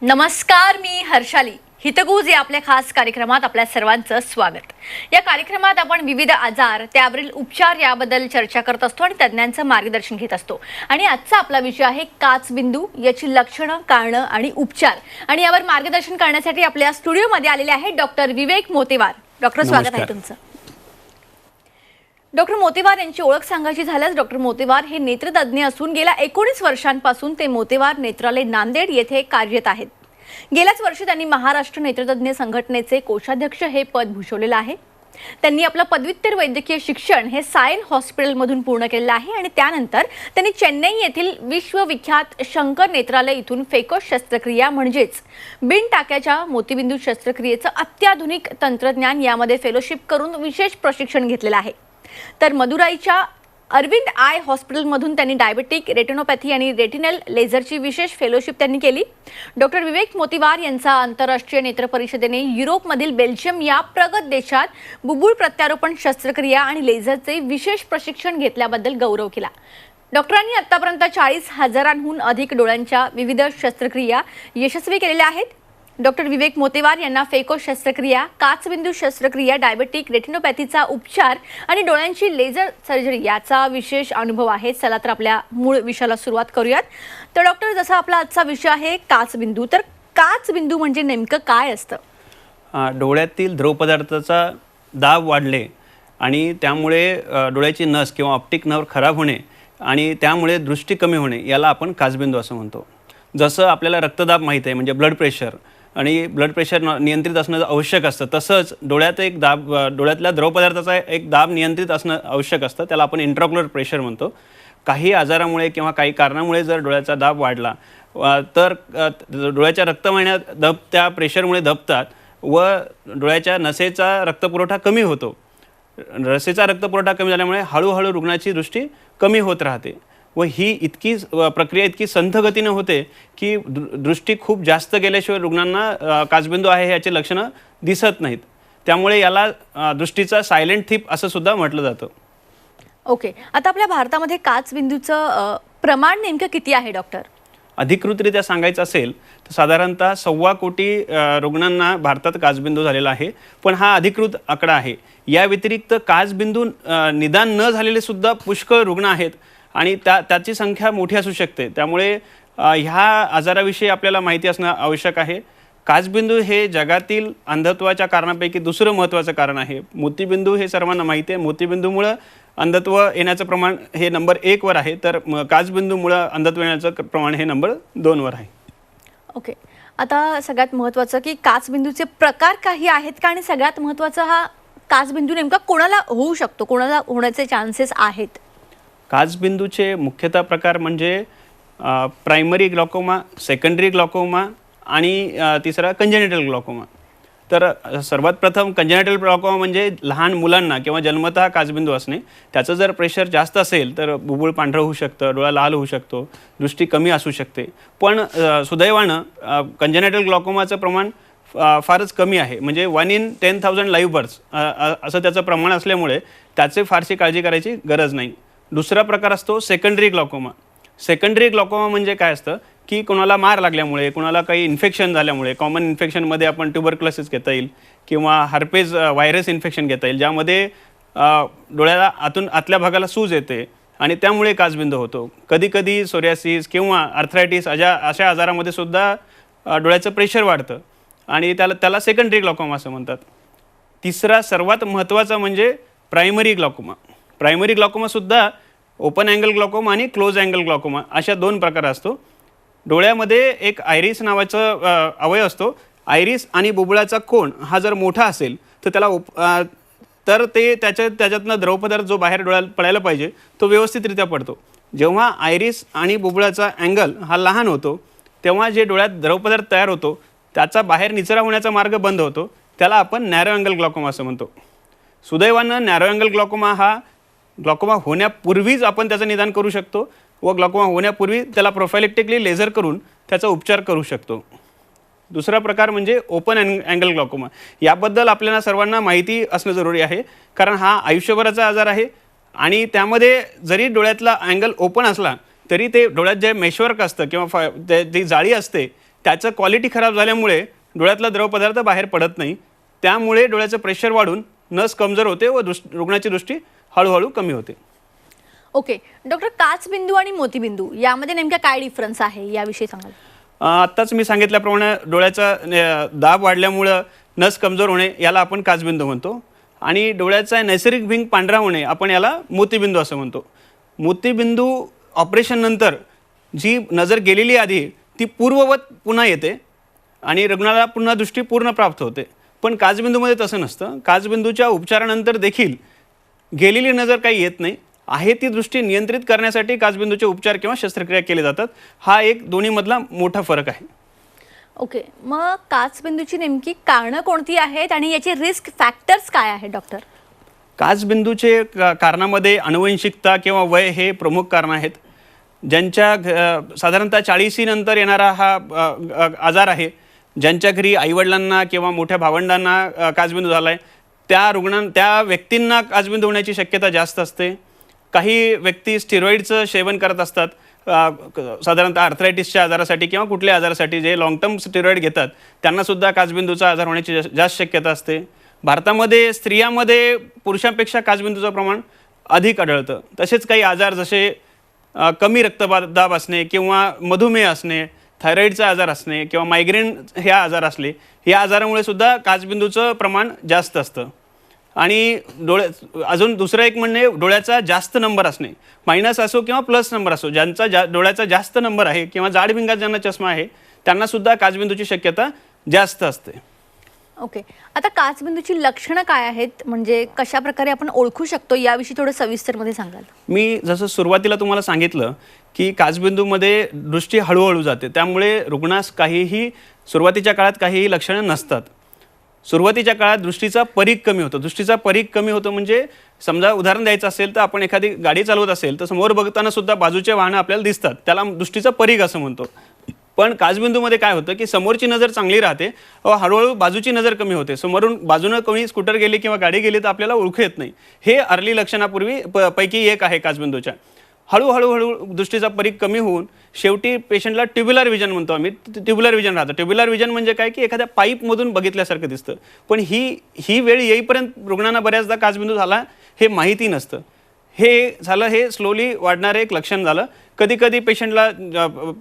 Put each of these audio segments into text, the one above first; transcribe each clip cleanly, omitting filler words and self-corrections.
नमस्कार, मी हर्षाली. हितगुज या आपल्या खास कार्यक्रमात आपल्या सर्वांचं स्वागत. या कार्यक्रमात आपण विविध आजार, त्यावरील उपचार याबद्दल चर्चा करत असतो आणि तज्ञांचं मार्गदर्शन घेत असतो. आणि आजचा आपला विषय आहे काचबिंदू, याची लक्षणं, कारणं आणि उपचार. आणि यावर मार्गदर्शन करण्यासाठी आपल्या स्टुडिओमध्ये आलेले आहेत डॉक्टर विवेक मोतेवार. डॉक्टर, स्वागत आहे तुमचं. डॉक्टर मोतेवार यांची ओळख सांगायची झाल्यास डॉक्टर मोतेवार हे नेत्रतज्ञ असून गेल्या 19 वर्षांपासून ते मोतेवार नेत्रालय नांदेड येथे कार्यरत आहेत. गेल्याच वर्षी त्यांनी महाराष्ट्र नेत्रतज्ञ संघटनेचे कोषाध्यक्ष हे पद भूषवलेलं आहे. त्यांनी आपलं पदव्युत्तर वैद्यकीय शिक्षण हे सायन हॉस्पिटलमधून पूर्ण केलेलं आहे आणि त्यानंतर त्यांनी चेन्नई येथील विश्वविख्यात शंकर नेत्रालय इथून फेको शस्त्रक्रिया म्हणजेच बिन टाक्याच्या मोतीबिंदू शस्त्रक्रियेचं अत्याधुनिक तंत्रज्ञान यामध्ये फेलोशिप करून विशेष प्रशिक्षण घेतलेलं आहे. तर मदुराईच्या अरविंद आय हॉस्पिटलमधून त्यांनी डायबेटिक रेटिनोपॅथी आणि रेटिनल लेझरची विशेष फेलोशिप त्यांनी केली. डॉक्टर विवेक मोतीवार यांचा आंतरराष्ट्रीय नेत्र परिषदेने युरोपमधील बेल्जियम या प्रगत देशात बुबुळ प्रत्यारोपण शस्त्रक्रिया आणि लेझरचे विशेष प्रशिक्षण घेतल्याबद्दल गौरव केला. डॉक्टरांनी आतापर्यंत 40,000हून अधिक डोळ्यांच्या विविध शस्त्रक्रिया यशस्वी केलेल्या आहेत. डॉक्टर विवेक मोतेवार यांना फेको शस्त्रक्रिया, काचबिंदू शस्त्रक्रिया, डायबेटिक रेटिनोपॅथीचा उपचार आणि डोळ्यांची लेझर सर्जरी याचा विशेष अनुभव आहे. चला तर आपल्या मूळ विषयाला सुरुवात करूयात. तर डॉक्टर, जसा आपला आजचा विषय आहे काचबिंदू, तर काचबिंदू म्हणजे नेमकं काय असतं? डोळ्यातील द्रवपदार्थाचा दाब वाढले आणि त्यामुळे डोळ्याची नस किंवा ऑप्टिक नर्व खराब होणे आणि त्यामुळे दृष्टी कमी होणे याला आपण काचबिंदू असं म्हणतो. जसं आपल्याला रक्तदाब माहीत आहे म्हणजे ब्लड प्रेशर, आणि ब्लड प्रेशर नियंत्रित असणं आवश्यक असतं, तसंच डोळ्यात एक दाब, डोळ्यातल्या द्रवपदार्थाचा एक दाब नियंत्रित असणं आवश्यक असतं. त्याला आपण इंट्राओक्युलर प्रेशर म्हणतो. काही आजारामुळे किंवा काही कारणामुळे जर डोळ्याचा दाब वाढला तर डोळ्याच्या रक्तवाहिन्या त्या प्रेशरमुळे दबतात व डोळ्याच्या नसेचा रक्तपुरवठा कमी होतो. नसेचा रक्तपुरवठा कमी झाल्यामुळे हळूहळू रुग्णाची दृष्टी कमी होत राहते व ही प्रक्रिया इतकी संथ गतीने होते की दृष्टी खूप जास्त गेल्याशिवाय रुग्णांना काचबिंदू आहे याची लक्षणं दिसत नाहीत. त्यामुळे याला दृष्टीचा सायलेंट थिप असं सुद्धा म्हटलं जातं. ओके, आता आपल्या भारतामध्ये काचबिंदूचं प्रमाण नेमकं किती आहे डॉक्टर? अधिकृतरित्या सांगायचं असेल तर साधारणतः 1.25 कोटी रुग्णांना भारतात काचबिंदू झालेला आहे, पण हा अधिकृत आकडा आहे. या व्यतिरिक्त काचबिंदू निदान न झालेले सुद्धा पुष्कळ रुग्ण आहेत आणि त्याची संख्या मोठी असू शकते. त्यामुळे ह्या आजाराविषयी आपल्याला माहिती असणं आवश्यक आहे. काचबिंदू हे जगातील अंधत्वाच्या कारणापैकी दुसरं महत्त्वाचं कारण आहे. मोतीबिंदू हे सर्वांना माहिती आहे. मोतीबिंदूमुळं अंधत्व येण्याचं प्रमाण हे नंबर 1 वर आहे, तर काचबिंदूमुळं अंधत्व येण्याचं प्रमाण हे नंबर 2 वर आहे. ओके, आता सगळ्यात महत्त्वाचं की काचबिंदूचे प्रकार काही आहेत का, आणि सगळ्यात महत्त्वाचं हा काचबिंदू नेमका कोणाला होऊ शकतो, कोणाला होण्याचे चान्सेस आहेत? काचबिंदूचे मुख्यतः प्रकार म्हणजे प्रायमरी ग्लॉकोमा, सेकंडरी ग्लॉकोमा आणि तिसरा कंजेनिटल ग्लॉकोमा. तर सर्वात प्रथम कंजेनिटल ग्लॉकोमा म्हणजे लहान मुलांना किंवा जन्मतः काचबिंदू असणे. त्याचं जर प्रेशर जास्त असेल तर बुबुळ पांढरं होऊ शकतं, डोळा लाल होऊ शकतो, दृष्टी कमी असू शकते. पण सुदैवानं कंजेनिटल ग्लॉकोमाचं प्रमाण फारच कमी आहे, म्हणजे 1 in 10,000 लाईव्ह बर्थ्स असं त्याचं प्रमाण असल्यामुळे त्याचे फारशी काळजी करायची गरज नाही. दुसरा प्रकार असतो सेकंडरी ग्लॉकोमा. सेकंडरी ग्लॉकोमा म्हणजे काय असतं की कोणाला मार लागल्यामुळे, कोणाला काही इन्फेक्शन झाल्यामुळे, कॉमन इन्फेक्शनमध्ये आपण ट्युबरक्लोसिस घेता येईल किंवा हर्पेज व्हायरस इन्फेक्शन घेता येईल, ज्यामध्ये डोळ्याला आतल्या भागाला सूज येते आणि त्यामुळे काचबिंदू होतो. कधीकधी सोरियासिस किंवा आर्थरायटिस अशा आजारामध्ये सुद्धा डोळ्याचं प्रेशर वाढतं आणि त्याला सेकंडरी ग्लॉकोमा असं म्हणतात. तिसरा सर्वात महत्त्वाचा म्हणजे प्रायमरी ग्लॉकोमा. प्रायमरी ग्लॉकोमासुद्धा ओपन अँगल ग्लॉकोमा आणि क्लोज अँगल ग्लॉकोमा अशा 2 प्रकार असतो. डोळ्यामध्ये एक आयरिस नावाचा अवयव असतो. आयरिस आणि बुबुळाचा कोन हा जर मोठा असेल तर तर ते त्याच्यातनं द्रवपदार्थ जो बाहेर डोळ्यात पडायला पाहिजे तो व्यवस्थितरित्या पडतो. जेव्हा आयरिस आणि बुबुळाचा अँगल हा लहान होतो तेव्हा जे डोळ्यात द्रवपदार्थ तयार होतो त्याचा बाहेर निचरा होण्याचा मार्ग बंद होतो. त्याला आपण नॅरो अँगल ग्लॉकोमा असं म्हणतो. सुदैवानं नॅरो अँगल ग्लॉकोमा हा ग्लॉकोमा होण्यापूर्वीच आपण त्याचं निदान करू शकतो व ग्लॉकोमा होण्यापूर्वी त्याला प्रोफायलेक्टिकली लेझर करून त्याचा उपचार करू शकतो. दुसरा प्रकार म्हणजे ओपन अँगल ग्लॉकोमा. याबद्दल आपल्याला सर्वांना माहिती असणं जरुरी आहे, कारण हा आयुष्यभराचा आजार आहे आणि त्यामध्ये जरी डोळ्यातला अँगल ओपन असला तरी ते डोळ्यात जे मेशवर्क असतं किंवा जी जाळी असते त्याचं क्वालिटी खराब झाल्यामुळे डोळ्यातला द्रवपदार्थ बाहेर पडत नाही, त्यामुळे डोळ्याचं प्रेशर वाढून नस कमजोर होते व रुग्णाची दृष्टी हळूहळू कमी होते. ओके डॉक्टर, काचबिंदू आणि मोतीबिंदू यामध्ये नेमका काय डिफरन्स आहे याविषयी सांगाल? आत्ताच मी सांगितल्याप्रमाणे डोळ्याचा दाब वाढल्यामुळं नस कमजोर होणे याला आपण काचबिंदू म्हणतो, आणि डोळ्याचा नैसर्गिक भिंग पांढरा होणे आपण याला मोतीबिंदू असं म्हणतो. मोतीबिंदू ऑपरेशननंतर जी नजर गेलेली आधी ती पूर्ववत पुन्हा येते आणि रुग्णाला पुन्हा दृष्टी पूर्ण प्राप्त होते. पण काचबिंदूमध्ये तसं नसतं. काचबिंदूच्या उपचारानंतर देखील गेलेली नजर काही येत नाही, आहे ती दृष्टी नियंत्रित करण्यासाठी काचबिंदूचे उपचार किंवा शस्त्रक्रिया केले जातात. हा एक दोन्हीमधला मोठा फरक आहे. ओके, मग काचबिंदूची नेमकी कारणं कोणती आहेत आणि याचे रिस्क फॅक्टर्स काय आहेत डॉक्टर? काचबिंदूचे कारणामध्ये आनुवंशिकता किंवा वय हे प्रमुख कारण आहेत. ज्यांच्या साधारणतः 40 नंतर येणारा हा आजार आहे, ज्यांच्या घरी आईवडिलांना किंवा मोठ्या भावंडांना काचबिंदू झाला आहे त्या व्यक्तींना काचबिंदू होण्याची शक्यता जास्त असते. काही व्यक्ती स्टिरॉइडचं सेवन करत असतात, साधारणतः आर्थरायटिसच्या आजारासाठी किंवा कुठल्या आजारासाठी जे लॉंग टर्म स्टिरॉइड घेतात त्यांनासुद्धा काचबिंदूचा आजार होण्याची जास्त शक्यता असते. भारतामध्ये स्त्रियांमध्ये पुरुषांपेक्षा काचबिंदूचं प्रमाण अधिक आढळतं. तसेच काही आजार जसे कमी रक्तदाब असणे किंवा मधुमेह असणे, थायरॉईडचा आजार असणे किंवा मायग्रेन हे आजार असले, या आजारामुळे सुद्धा काचबिंदूचं प्रमाण जास्त असतं. आणि अजून दुसरं एक म्हणजे डोळ्याचा जास्त नंबर असणे, मायनस असो किंवा प्लस नंबर असो, ज्यांचा डोळ्याचा जास्त नंबर आहे किंवा जाड भिंगात ज्यांना चष्मा आहे त्यांनासुद्धा काचबिंदूची शक्यता जास्त असते. ओके, आता काचबिंदूची लक्षणं काय आहेत, म्हणजे कशा प्रकारे आपण ओळखू शकतो याविषयी थोडं सविस्तरमध्ये सांगाल? मी जसं सुरुवातीला तुम्हाला सांगितलं की काचबिंदूमध्ये दृष्टी हळूहळू जाते, त्यामुळे रुग्णास सुरुवातीच्या काळात काहीही लक्षणं नसतात. सुरुवातीच्या काळात दृष्टीचा परीघ कमी होतो. दृष्टीचा परीघ कमी होतो म्हणजे समजा उदाहरण द्यायचं असेल तर आपण एखादी गाडी चालवत असेल तर समोर बघताना सुद्धा बाजूचे वाहनं आपल्याला दिसतात, त्याला दृष्टीचा परीघ असं म्हणतो. पण काचबिंदूमध्ये काय होतं की समोरची नजर चांगली राहते व हळूहळू बाजूची नजर कमी होते. बाजूनं कोणी स्कूटर गेली किंवा गाडी गेली तर आपल्याला ओळखू येत नाही. हे अर्ली लक्षणापूर्वी पैकी एक आहे काचबिंदूच्या. हळूहळू दृष्टीचा परीघ कमी होऊन शेवटी पेशंटला ट्युब्युलर विजन म्हणतो आम्ही, ट्युब्युलर विजन राहतं. ट्युब्युलर विजन म्हणजे काय की एखाद्या पाईपमधून बघितल्यासारखं दिसतं. पण ही वेळ येईपर्यंत रुग्णांना बऱ्याचदा काचबिंदू झाला हे माहिती नसतं. हे स्लोली वाढणारं एक लक्षण झालं. कधी पेशंटला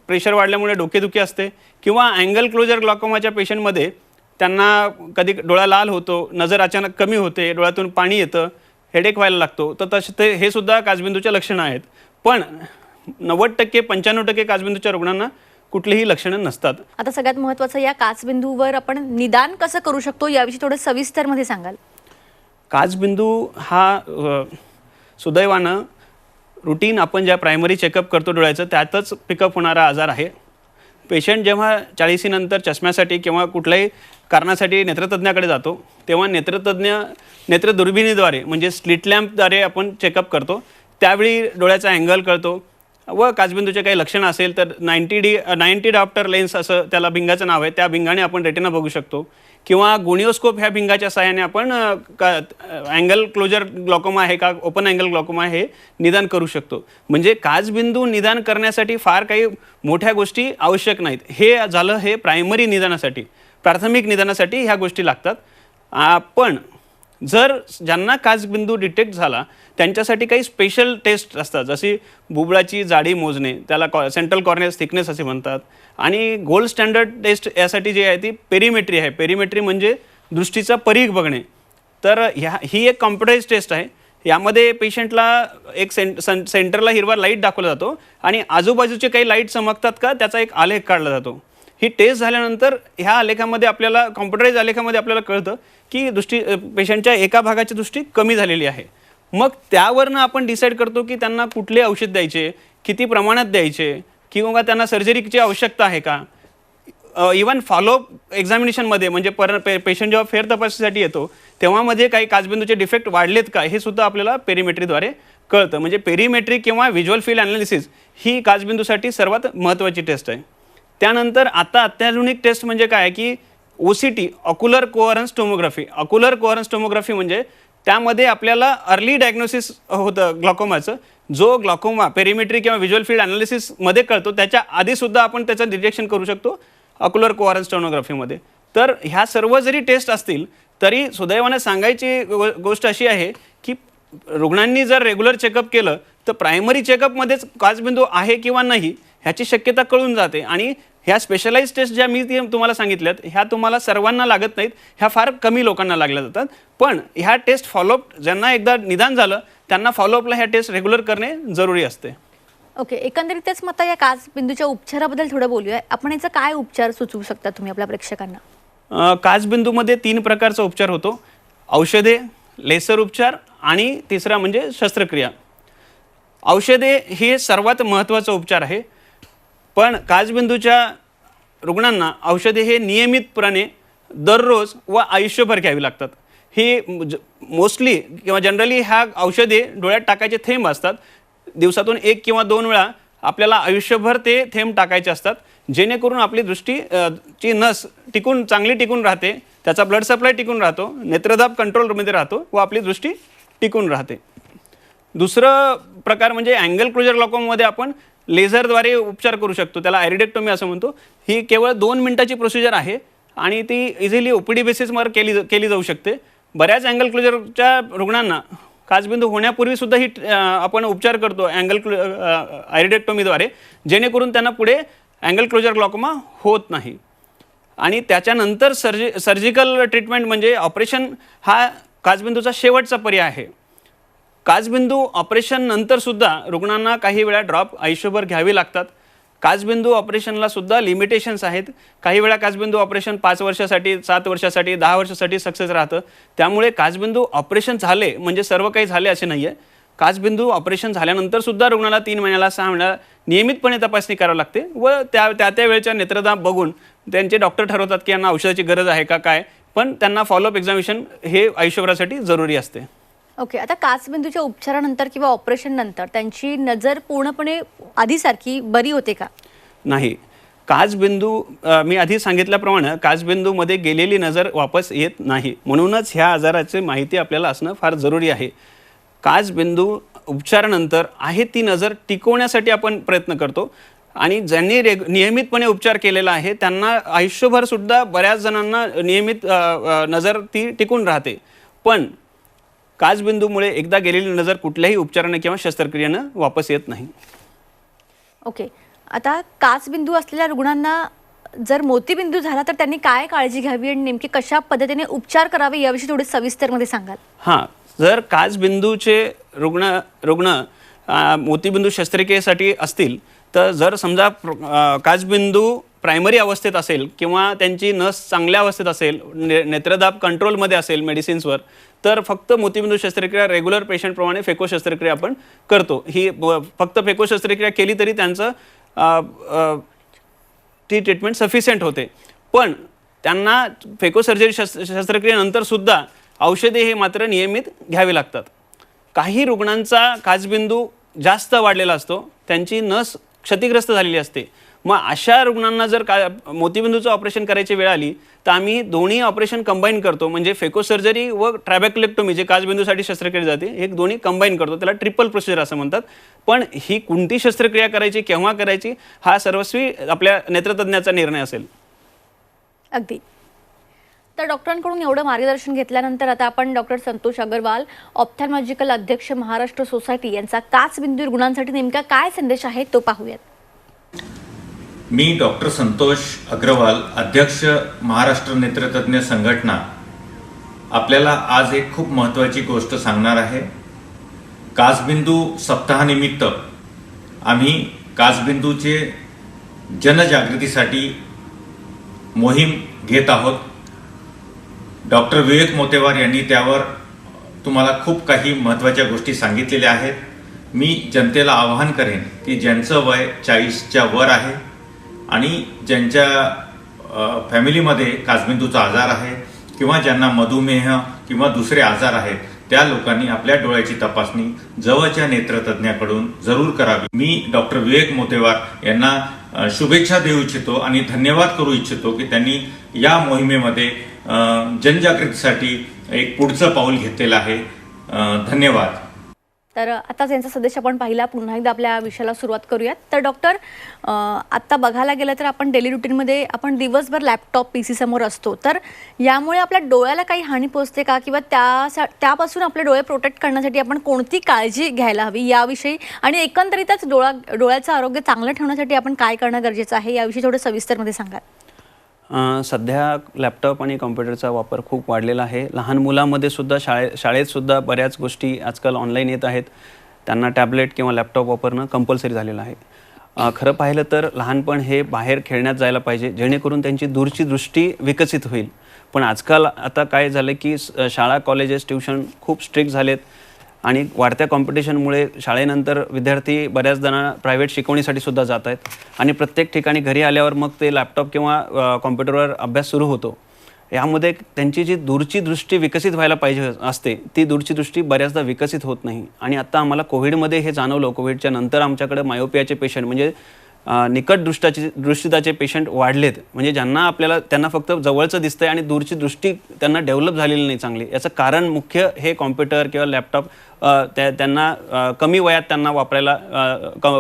प्रेशर वाढल्यामुळे डोकेदुखी असते किंवा अँगल क्लोजर ग्लॉकोमाच्या पेशंटमध्ये त्यांना कधी डोळा लाल होतो, नजर अचानक कमी होते, डोळ्यातून पाणी येतं, हेडेक व्हायला लागतो. तर तसे हे सुद्धा काचबिंदूच्या लक्षणं आहेत. पण 90% 95% काचबिंदूच्या रुग्णांना कुठलीही लक्षणं नसतात. आता सगळ्यात महत्त्वाचं, या काचबिंदूवर आपण निदान कसं करू शकतो याविषयी थोडं सविस्तरमध्ये सांगाल? काचबिंदू हा सुदैवानं रुटीन आपण ज्या प्रायमरी चेकअप करतो डोळ्याचं त्यातच पिकअप होणारा आजार आहे. पेशंट जेव्हा 40 नंतर चष्म्यासाठी किंवा कुठल्याही कारणासाठी नेत्रतज्ञाकडे जातो तेव्हा नेत्रतज्ञ नेत्रदुर्बिणीद्वारे म्हणजे स्लिट लॅम्पद्वारे आपण चेकअप करतो. त्यावेळी डोळ्याचा अँगल कळतो व काचबिंदूचे काही लक्षणं असेल तर 90 डायऑप्टर लेन्स असं त्याला भिंगाचं नाव आहे, त्या भिंगाने आपण रेटिना बघू शकतो किंवा गोनिओस्कोप ह्या भिंगाच्या सहाय्याने आपण अँगल क्लोजर ग्लॉकोमा आहे का ओपन अँगल ग्लॉकोमा हे निदान करू शकतो. म्हणजे काचबिंदू निदान करण्यासाठी फार काही मोठ्या गोष्टी आवश्यक नाहीत. हे झालं हे प्रायमरी निदानासाठी, प्राथमिक निदानासाठी ह्या गोष्टी लागतात. पण जर ज्यांना काचबिंदू डिटेक्ट झाला त्यांच्यासाठी काही स्पेशल टेस्ट असतात, जशी बुबुळाची जाडी मोजणे, त्याला सेंट्रल कॉर्नियल थिकनेस असे म्हणतात. आणि गोल्ड स्टँडर्ड टेस्ट यासाठी जी आहे ती पेरिमेट्री आहे. पेरिमेट्री म्हणजे दृष्टीचा परीघ बघणे. तर ही एक कॉम्प्युटराइज टेस्ट आहे. यामध्ये पेशंटला एक सेंटरला हिरवा लाईट दाखवला जातो आणि आजूबाजूचे काही लाईट चमकतात का त्याचा एक आलेख काढला जातो. ही टेस्ट झाल्यानंतर ह्या आलेखामध्ये आपल्याला कॉम्प्युटराइज आलेखामध्ये आपल्याला कळतं की पेशंटच्या एका भागाची दृष्टी कमी झालेली आहे. मग त्यावरनं आपण डिसाईड करतो की त्यांना कुठले औषध द्यायचे, किती प्रमाणात द्यायचे किंवा त्यांना सर्जरीची आवश्यकता आहे का. इवन फॉलोअप एक्झामिनेशनमध्ये म्हणजे पेशंट जेव्हा फेर तपासणीसाठी येतो तेव्हा मध्ये काही काचबिंदूचे डिफेक्ट वाढलेत का हे सुद्धा आपल्याला पेरिमेट्रीद्वारे कळतं. म्हणजे पेरिमेट्री किंवा व्हिज्युअल फील्ड ॲनालिसिस ही काचबिंदूसाठी सर्वात महत्त्वाची टेस्ट आहे. त्यानंतर आता अत्याधुनिक टेस्ट म्हणजे काय की OCT, ocular coherence tomography. Ocular coherence tomography म्हणजे त्यामध्ये आपल्याला अर्ली डायग्नोसिस होतं ग्लॉकोमाचं. जो ग्लॉकोमा पेरिमेट्री किंवा व्हिज्युअल फील्ड ॲनालिसिसमध्ये कळतो त्याच्या आधीसुद्धा आपण त्याचं डिटेक्शन करू शकतो ऑक्युलर कोअरन्स टोनोग्राफीमध्ये. तर ह्या सर्व जरी टेस्ट असतील तरी सुदैवाने सांगायची गोष्ट अशी आहे की रुग्णांनी जर रेग्युलर चेकअप केलं तर प्रायमरी चेकअपमध्येच काचबिंदू आहे किंवा नाही ह्याची शक्यता कळून जाते. आणि ह्या स्पेशलाइज टेस्ट ज्या मी तुम्हाला सांगितल्यात ह्या तुम्हाला सर्वांना लागत नाहीत, ह्या फार कमी लोकांना लागल्या जातात. पण ह्या टेस्ट फॉलोअप ज्यांना एकदा निदान झालं त्यांना फॉलोअपला ह्या टेस्ट रेग्युलर करणे जरुरी असते. ओके, एकंदरीतच मग आता या काचबिंदूच्या उपचाराबद्दल थोडं बोलूया. आपण याचा काय उपचार सुचवू शकता तुम्ही आपल्या प्रेक्षकांना? काचबिंदूमध्ये 3 प्रकारचा उपचार होतो: औषधे, लेसर उपचार आणि तिसरा म्हणजे शस्त्रक्रिया. औषधे हे सर्वात महत्त्वाचा उपचार आहे, पण काचबिंदूच्या रुग्णांना औषधे हे नियमितपणे दररोज व आयुष्यभर घ्यावी लागतात. ही मोस्टली किंवा जनरली ह्या औषधे डोळ्यात टाकायचे थेंब असतात. दिवसातून 1 किंवा 2 वेळा आपल्याला आयुष्यभर ते थेंब टाकायचे असतात, जेणेकरून आपली दृष्टी ची नस चांगली टिकून राहते, त्याचा ब्लड सप्लाय टिकून राहतो, नेत्रदाब कंट्रोलमध्ये राहतो व आपली दृष्टी टिकून राहते. दुसरं प्रकार म्हणजे अँगल क्लोजर ग्लॉकोमामध्ये आपण लेझरद्वारे उपचार करू शकतो, त्याला आयरिडेक्टोमी असं म्हणतो. ही केवळ 2 मिनिटाची प्रोसिजर आहे आणि ती इझिली OPD बेसिसवर केली जाऊ शकते. बऱ्याच अँगल क्लोजरच्या रुग्णांना काचबिंदू होण्यापूर्वी सुद्धा ही आपण उपचार करतो आयरिडेक्टोमीद्वारे, जेणेकरून त्यांना पुढे अँगल क्लोजर ग्लॉकोमा होत नाही. आणि त्याच्यानंतर सर्जिकल ट्रीटमेंट म्हणजे ऑपरेशन हा काचबिंदूचा शेवटचा पर्याय आहे. काचबिंदू ऑपरेशन नंतर सुद्धा रुग्णांना काही वेळा ड्रॉप आयुष्यभर घ्यावी लागतात. काचबिंदू ऑपरेशनला सुद्धा लिमिटेशन्स आहेत. काही वेळा काचबिंदू ऑपरेशन 5 वर्षासाठी, 7 वर्षासाठी, 10 वर्षासाठी सक्सेस राहतं. त्यामुळे काचबिंदू ऑपरेशन झाले म्हणजे सर्व काही झाले असे नाही आहे. काचबिंदू ऑपरेशन झाल्यानंतर सुद्धा रुग्णाला 3 महिन्याला 6 महिन्याला नियमितपणे तपासणी करावी लागते व त्या वेळेच्या नेत्रदाब बघून त्यांचे डॉक्टर ठरवतात की यांना औषधाची गरज आहे का काय, पण त्यांना फॉलोअप एक्झामिनेशन हे आयुष्यभरासाठी जरुरी असते. ओके, आता काचबिंदूच्या उपचारानंतर किंवा ऑपरेशन नंतर त्यांची नजर पूर्णपणे आधीसारखी बरी होते का? नाही. काचबिंदू मी आधी सांगितल्याप्रमाणे काचबिंदूमध्ये गेलेली नजर वापस येत नाही. म्हणूनच ह्या आजाराची माहिती आपल्याला असणं फार जरुरी आहे. काचबिंदू उपचारानंतर आहे ती नजर टिकवण्यासाठी आपण प्रयत्न करतो आणि ज्यांनी नियमितपणे उपचार केलेला आहे त्यांना आयुष्यभर सुद्धा बऱ्याच जणांना नियमित नजर ती टिकून राहते. पण काचबिंदूमुळे एकदा गेलेली नजर कुठल्याही उपचाराने किंवा शस्त्रक्रियेनं वापस येत नाही. ओके, आता काचबिंदू असलेल्या रुग्णांना जर मोतीबिंदू झाला तर त्यांनी काय काळजी घ्यावी आणि नेमकी कशा पद्धतीने उपचार करावे याविषयी थोडे सविस्तरमध्ये सांगाल? हां, जर काचबिंदूचे रुग्ण मोतीबिंदू शस्त्रक्रियेसाठी असतील तर जर समजा काचबिंदू प्रायमरी अवस्थेत असेल किंवा त्यांची नस चांगल्या अवस्थेत असेल, नेत्रदाब कंट्रोलमध्ये असेल मेडिसिन्सवर, तर फक्त मोतीबिंदू शस्त्रक्रिया रेग्युलर पेशंटप्रमाणे फेको शस्त्रक्रिया आपण करतो. ही फक्त फेको शस्त्रक्रिया केली तरी त्यांचं ती ट्रीटमेंट सफिशियंट होते. पण त्यांना फेको सर्जरी शस्त्रक्रियेनंतर सुद्धा औषधे हे मात्र नियमित घ्यावी लागतात. काही रुग्णांचा काचबिंदू जास्त वाढलेला असतो, त्यांची नस क्षतिग्रस्त झालेली असते. मग अशा रुग्णांना जर मोतीबिंदूचं ऑपरेशन करायची वेळ आली तर आम्ही दोन्ही ऑपरेशन कंबाईन करतो, म्हणजे फेको सर्जरी व ट्रॅबेक्युलेक्टोमी जे काचबिंदूसाठी शस्त्रक्रिया जाते हे दोन्ही कंबाईन करतो. त्याला ट्रिपल प्रोसिजर असं म्हणतात. पण ही कोणती शस्त्रक्रिया करायची, केव्हा करायची हा सर्वस्वी आपल्या नेत्रतज्ञाचा निर्णय असेल. अगदी. तर डॉक्टरांकडून एवढं मार्गदर्शन घेतल्यानंतर आता आपण डॉक्टर संतोष अग्रवाल, ऑप्थॅल्मॉलॉजिकल अध्यक्ष महाराष्ट्र सोसायटी यांचा काचबिंदू रुग्णांसाठी नेमका काय संदेश आहे तो पाहूयात. मी डॉक्टर संतोष अग्रवाल, अध्यक्ष महाराष्ट्र नेत्रतज्ञ संघटना, आपल्याला आज एक खूप महत्त्वाची गोष्ट सांगणार आहे. काचबिंदू सप्ताहानिमित्त आम्ही काचबिंदूचे जनजागृतीसाठी मोहीम घेत आहोत. डॉक्टर विवेक मोतेवार यांनी त्यावर तुम्हाला खूप काही महत्त्वाच्या गोष्टी सांगितलेल्या आहेत. मी जनतेला आवाहन करेन की ज्यांचं वय 40च्या वर आहे आणि ज्यांच्या फॅमिलीमध्ये काचबिंदूचा आजार आहे किंवा ज्यांना मधुमेह किंवा दुसरे आजार आहेत त्या लोकांनी आपल्या डोळ्याची तपासणी जवळच्या नेत्रतज्ञाकडून जरूर करावी. मी डॉक्टर विवेक मोतेवार यांना शुभेच्छा देऊ इच्छितो आणि धन्यवाद करू इच्छितो की त्यांनी या मोहिमेमध्ये जनजागृतीसाठी एक पुढचं पाऊल घेतलेलं आहे. धन्यवाद. तर आता यांचा संदेश आपण पाहिला. पुन्हा एकदा आपल्या विषयाला सुरुवात करूयात. तर डॉक्टर, आत्ता बघायला गेलं तर आपण डेली रुटीनमध्ये आपण दिवसभर लॅपटॉप PC समोर असतो. तर यामुळे आपल्या डोळ्याला काही हानी पोहोचते का, किंवा त्यापासून आपले डोळे प्रोटेक्ट करण्यासाठी आपण कोणती काळजी घ्यायला हवी याविषयी, आणि एकंदरीतच डोळ्याचं आरोग्य चांगलं ठेवण्यासाठी आपण काय करणं गरजेचं आहे याविषयी थोडं सविस्तरमध्ये सांगाल? सध्या लॅपटॉप आणि कॉम्प्युटरचा वापर खूप वाढलेला आहे. लहान मुलांमध्ये सुद्धा शाळेत सुद्धा बऱ्याच गोष्टी आजकाल ऑनलाईन येत आहेत. त्यांना टॅबलेट किंवा लॅपटॉप वापरणं कंपल्सरी झालेलं आहे. खरं पाहिलं तर लहानपण हे बाहेर खेळण्यात जायला पाहिजे, जेणेकरून त्यांची दूरची दृष्टी विकसित होईल. पण आजकाल आता काय झालं की शाळा, कॉलेजेस, ट्युशन खूप स्ट्रिक्ट झालेत आणि वाढत्या कॉम्पिटिशनमुळे शाळेनंतर विद्यार्थी बऱ्याच जणांना प्रायव्हेट शिकवणीसाठी सुद्धा जात आहेत आणि प्रत्येक ठिकाणी घरी आल्यावर मग ते लॅपटॉप किंवा कॉम्प्युटरवर अभ्यास सुरू होतो. यामध्ये त्यांची जी दूरची दृष्टी विकसित व्हायला पाहिजे असते, ती दूरची दृष्टी बऱ्याचदा विकसित होत नाही. आणि आता आम्हाला कोविडमध्ये हे जाणवलं. कोविडच्या नंतर आमच्याकडे मायोपियाचे पेशंट, म्हणजे निकट दृष्टिताचे पेशंट वाढलेत. म्हणजे त्यांना फक्त जवळचं दिसतंय आणि दूरची दृष्टी त्यांना डेव्हलप झालेली नाही चांगली. याचं कारण मुख्य हे कॉम्प्युटर किंवा लॅपटॉप त्यांना कमी वयात त्यांना वापरायला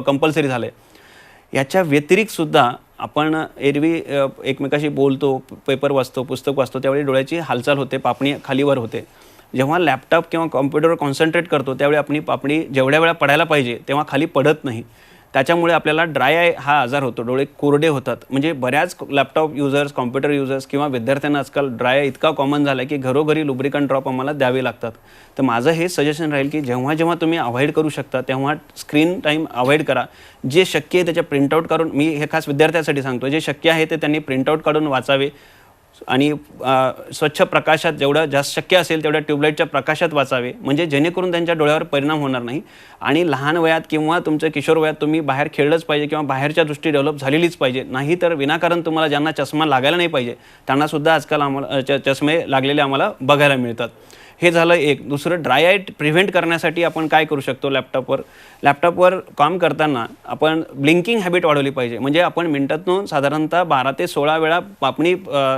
कंपल्सरी झालं आहे. याच्या व्यतिरिक्तसुद्धा आपण एरवी एकमेकाशी बोलतो, पेपर वाचतो, पुस्तक वाचतो, त्यावेळी डोळ्याची हालचाल होते, पापणी खालीवर होते. जेव्हा लॅपटॉप किंवा कॉम्प्युटरवर कॉन्सन्ट्रेट करतो त्यावेळी आपली पापणी जेवढ्या वेळा पडायला पाहिजे तेव्हा खाली पडत नाही. त्याच्यामुळे आपल्याला ड्राय आय हा आजार होतो, डोळे कोरडे होतात. म्हणजे बऱ्याच लॅपटॉप युजर्स, कॉम्प्युटर युजर्स किंवा विद्यार्थ्यांना आजकाल ड्राय आय इतका कॉमन झाला आहे की घरोघरी लुब्रिकंट ड्रॉप आम्हाला द्यावे लागतात. तर माझं हे सजेशन राहील की जेव्हा तुम्ही अवॉइड करू शकता तेव्हा स्क्रीन टाईम अवॉइड करा. जे शक्य आहे त्याच्या प्रिंटआउट काढून, मी हे खास विद्यार्थ्यांसाठी सांगतो, जे शक्य आहे ते त्यांनी प्रिंटआउट काढून वाचावे आणि स्वच्छ प्रकाशात जेवढं जास्त शक्य असेल तेवढ्या ट्यूबलाईटच्या प्रकाशात वाचावे, म्हणजे जेणेकरून त्यांच्या डोळ्यावर परिणाम होणार नाही. आणि लहान वयात किंवा तुमच्या किशोर वयात तुम्ही बाहेर खेळलंच पाहिजे किंवा बाहेरच्या दृष्टी डेव्हलप झालेलीच पाहिजे. नाही तर विनाकारण तुम्हाला ज्यांना चष्मा लागायला नाही पाहिजे त्यांनासुद्धा आजकाल आम्हाला चष्मे लागलेले आम्हाला बघायला मिळतात. हे झालं एक. दुसरं, ड्राय आय प्रिव्हेंट करण्यासाठी आपण काय करू शकतो? लॅपटॉपवर काम करताना आपण ब्लिंकिंग हॅबिट वाढवली पाहिजे. म्हणजे आपण मिनिटातून साधारणतः 12 ते 16 वेळा पापणी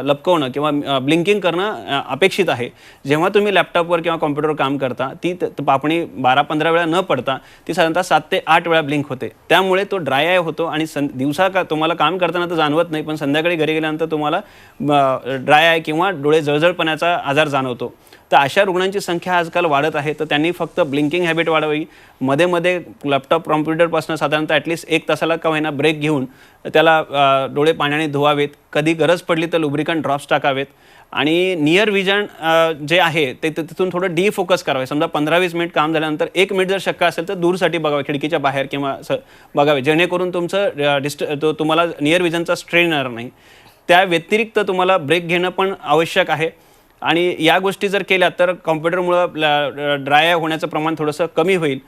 लपकवणं किंवा ब्लिंकिंग करणं अपेक्षित आहे. जेव्हा तुम्ही लॅपटॉपवर किंवा कॉम्प्युटरवर काम करता ती पापणी 12-15 वेळा न पडता ती साधारणतः 7 ते 8 वेळा ब्लिंक होते. त्यामुळे तो ड्राय आय होतो आणि तुम्हाला काम करताना तर जाणवत नाही, पण संध्याकाळी घरी गेल्यानंतर तुम्हाला ड्राय आय किंवा डोळे जळजळपणाचा आजार जाणवतो. तर अशा रुग्णांची संख्या आजकाल वाढत आहे. तर त्यांनी फक्त ब्लिंकिंग हॅबिट वाढवावी. मध्ये लॅपटॉप, कॉम्प्युटरपासून साधारणतः ॲटलिस्ट 1 तासाला का होईना ब्रेक घेऊन त्याला डोळे पाण्याने धुवावेत. कधी गरज पडली तर लुब्रिकंट ड्रॉप्स टाकावेत. आणि नियर विजन जे आहे ते तिथून थोडं डिफोकस करावे. समजा 15-20 मिनिट काम झाल्यानंतर 1 मिनिट जर शक्य असेल तर दूरसाठी बघावे, खिडकीच्या बाहेर किंवा बघावे, जेणेकरून तुमचं तुम्हाला नियर विजनचा स्ट्रेन येणार नाही. त्या व्यतिरिक्त तुम्हाला ब्रेक घेणं पण आवश्यक आहे. आणि या गोष्टी जर केल्या तर कॉम्प्युटरमुळं ड्राय आय होण्याचं प्रमाण थोडंसं कमी होईल.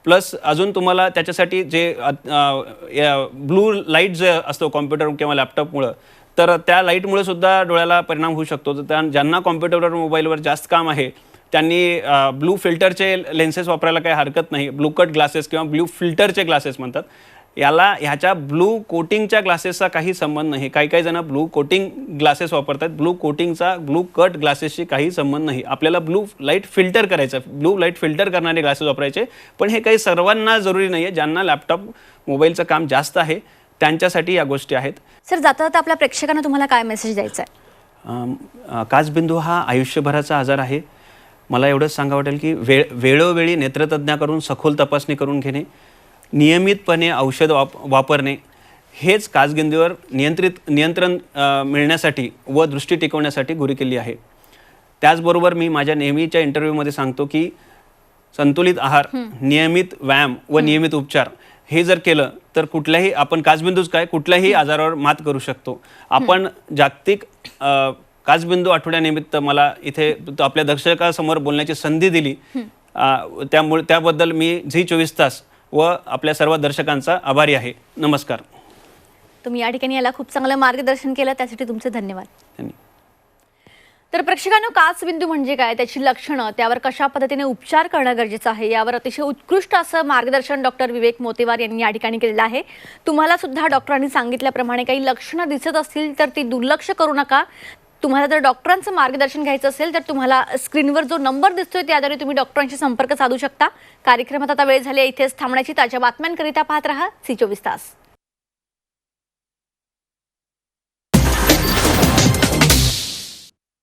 प्लस अजून तुम्हाला त्याच्यासाठी जे ब्लू लाईट जे असतो कॉम्प्युटर किंवा लॅपटॉपमुळं, तर त्या लाईटमुळे सुद्धा डोळ्याला परिणाम होऊ शकतो. तर ज्यांना कॉम्प्युटरवर, मोबाईलवर जास्त काम आहे त्यांनी ब्लू फिल्टरचे लेन्सेस वापरायला काही हरकत नाही. ब्लू कट ग्लासेस किंवा ब्लू फिल्टरचे ग्लासेस म्हणतात. ह्याच्या ब्लू कोटिंगच्या ग्लासेसचा काही संबंध नाही. काही जण ब्लू कोटिंग ग्लासेस वापरतात. ब्लू कोटिंगचा ब्लू कट ग्लासेसशी काही संबंध नाही. आपल्याला ब्लू लाईट फिल्टर करायचं, ब्लू लाईट फिल्टर करणारे ग्लासेस वापरायचे. पण हे काही सर्वांना जरुरी नाही आहे. ज्यांना लॅपटॉप, मोबाईलचं काम जास्त आहे त्यांच्यासाठी या गोष्टी आहेत. सर, जाता जाता आपल्या प्रेक्षकांना तुम्हाला काय मेसेज द्यायचा आहे? काचबिंदू हा आयुष्यभराचा आजार आहे. मला एवढंच सांगा वाटेल की वेळोवेळी नेत्रतज्ञाकडून सखोल तपासणी करून घेणे, नियमितपणे औषध वापरणे हेच काचबिंदूवर नियंत्रण मिळण्यासाठी व दृष्टी टिकवण्यासाठी गुरुकिल्ली आहे. त्याचबरोबर मी माझ्या नेहमीच्या इंटरव्ह्यूमध्ये सांगतो की संतुलित आहार, नियमित व्यायाम व नियमित उपचार हे जर केलं तर आपण कुठल्याही आजारावर मात करू शकतो. आपण जागतिक काचबिंदू आठवड्यानिमित्त मला इथे आपल्या दर्शकासमोर बोलण्याची संधी दिली, त्याबद्दल मी झी24 तास व आपल्या सर्व दर्शकांचा आभारी आहे. नमस्कार. तुम्ही या ठिकाणी याला खूप चांगलं मार्गदर्शन केलं, त्यासाठी तुमचे धन्यवाद. तर प्रेक्षकांनो, काचबिंदू म्हणजे काय, त्याची लक्षणं, त्यावर कशा पद्धतीने उपचार करणं गरजेचं आहे, यावर अतिशय उत्कृष्ट असं मार्गदर्शन डॉक्टर विवेक मोतेवार यांनी या ठिकाणी केलेलं आहे. तुम्हाला सुद्धा डॉक्टरांनी सांगितल्याप्रमाणे काही लक्षणं दिसत असतील तर ती दुर्लक्ष करू नका. तुम्हाला जर डॉक्टरांचं मार्गदर्शन घ्यायचं असेल तर तुम्हाला स्क्रीनवर जो नंबर दिसतोय त्याद्वारे तुम्ही डॉक्टरांशी संपर्क साधू शकता. कार्यक्रमात आता वेळ झाली आहे इथेच थांबण्याची. ताज्या बातम्यांकरिता पाहत रहा C24 तास.